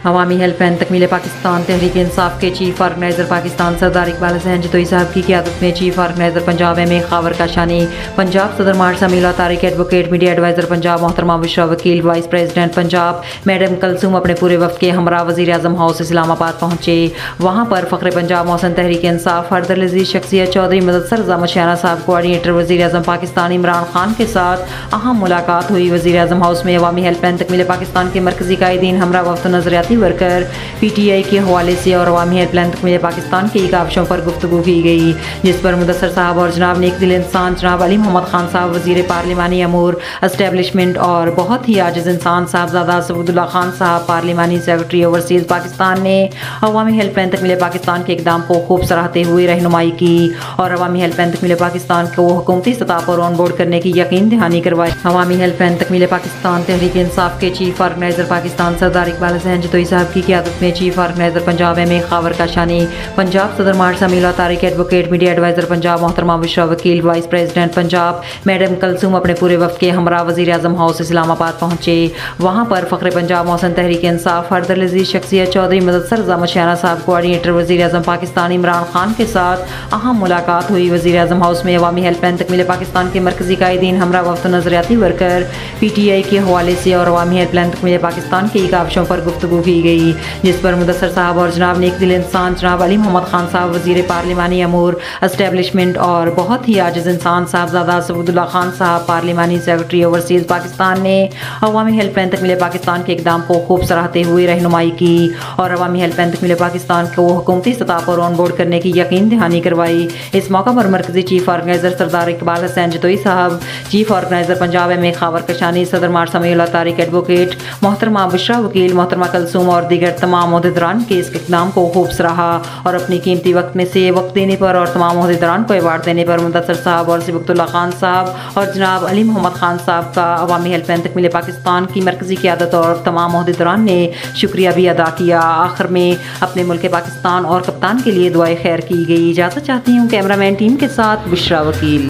अवामी helpline तकमील पाकिस्तान तहरीक इंसाफ के chief organizer Pakistan Sardar Iqbal Hasan Jatoi sahab की क़यादत में chief organiser Punjab M A Khawar Kashani, Punjab सदर मार्च Sameela Tariq advocate media adviser Punjab मोहतरमा Bushra Wakeel, vice president Punjab madam Kalsoom अपने पूरे वक्त के हमरा वज़ीर आज़म हाउस इस्लामाबाद पहुँचे। वहाँ पर फ़ख्र पंजाब मोहसन तहरीक इंसाफ हरदर लजीज शख्सियत चौधरी मुदस्सर रज़ा मशियाना साहब कोऑर्डिनेटर वज़ीर आज़म पाकिस्तान इमरान खान के साथ अहम मुलाकात हुई। वज़ीर आज़म हाउस में अवामी हेल्पलाइन तकमील पाकिस्तान के मरकज़ी कायदीन हमरा वफ्द नज़रियाती वर्कर PTI के हवाले से और अवामी हेल्पलाइन तकमील पाकिस्तान के काविशों पर गुफ्तगू की गई, जिस पर मुदस्सर साहब और जनाब नेक दिल इंसान जनाब अली मोहम्मद खान साहब वज़ीर पार्लिमानी अमूर एस्टेब्लिशमेंट और बहुत ही आजिज़ इंसान साहबजादा सबूदुल्ला खान साहब पार्लिमानी सेक्रेटरी ओवरसीज़ पाकिस्तान ने अवामी हेल्पलाइन तकमील पाकिस्तान के इक़दाम को खूब सराहते हुए रहनुमाई की और अवामी हेल्पलाइन तकमील पाकिस्तान को हुकूमती सतह पर ऑन बोर्ड करने की यकीन दहानी करवाई। अवामी हेल्पलाइन तकमील पाकिस्तान तहरीक इंसाफ के चीफ ऑर्गेनाइजर पाकिस्तान सरदार इकबाल हसन जतोई साहब की क़यादत में chief organiser Punjab M A Khawar Kashani, Punjab सदर मार्च Sameela Tariq advocate media adviser Punjab मोहतरमा Bushra Wakeel, vice president Punjab madam Kalsoom अपने पूरे वक्त के हमरा वज़ीर आज़म हाउस इस्लामाबाद पहुँचे। वहाँ पर फ़ख्र पंजाब मोहसन तहरीक इंसाफ हरदर लजीज शख्सियत चौधरी मुदस्सर रज़ा मशियाना साहब कोऑर्डिनेटर वज़ीर आज़म पाकिस्तान इमरान खान के साथ अहम मुलाकात हुई। वज़ीर आज़म हाउस में अवामी हेल्पलाइन तकमील पाकिस्तान के मरकज़ी कायदीन हमरा वफ्द नज़रियाती वर्कर PTI के हवाले से और अवामी हेल्पलाइन तकमील पाकिस्तान के काविशों पर गुफ्तगू की गई, जिस पर मुदस्सर साहब और जनाब नेक दिल इंसान जनाब अली मोहम्मद खान साहब वज़ीर पार्लिमानी अमूर एस्टेब्लिशमेंट और बहुत ही आजिज़ इंसान साहबजादा सबूदुल्ला खान साहब पार्लिमानी सेक्रेटरी ओवरसीज़ पाकिस्तान ने अवामी हेल्पलाइन तकमील पाकिस्तान के इक़दाम को खूब सराहते हुए रहनुमाई की और अवामी हेल्पलाइन तकमील पाकिस्तान को हुकूमती सतह पर ऑन बोर्ड करने की यकीन दहानी करवाई। इस मौका पर मरकज़ी चीफ ऑर्गेनाइजर सरदार इकबाल हसन जतोई साहब, chief organiser Punjab M A Khawar Kashani, सदर मार्च समीला तारिक एडवोकेट मोहतरमा बुशरा वकील, मोहतरमा कलसूम और दीगर तमाम ओहदेदारान के इस इक़दाम को खूब सराहा और अपनी कीमती वक्त में से वक्त देने पर और तमाम ओहदेदारान को अवार्ड देने पर मुदस्सर साहब और सबूतुल्लाह खान साहब और जनाब अली मोहम्मद खान साहब का अवामी हेल्पलाइन तकमील पाकिस्तान की मरकज़ी क़यादत और तमाम ओहदेदारान ने शुक्रिया भी अदा किया। आखिर में अपने मुल्क पाकिस्तान और कप्तान के लिए दुआए खैर की गई। इजाज़त चाहती हूँ कैमरामैन टीम के साथ बुशरा वकील।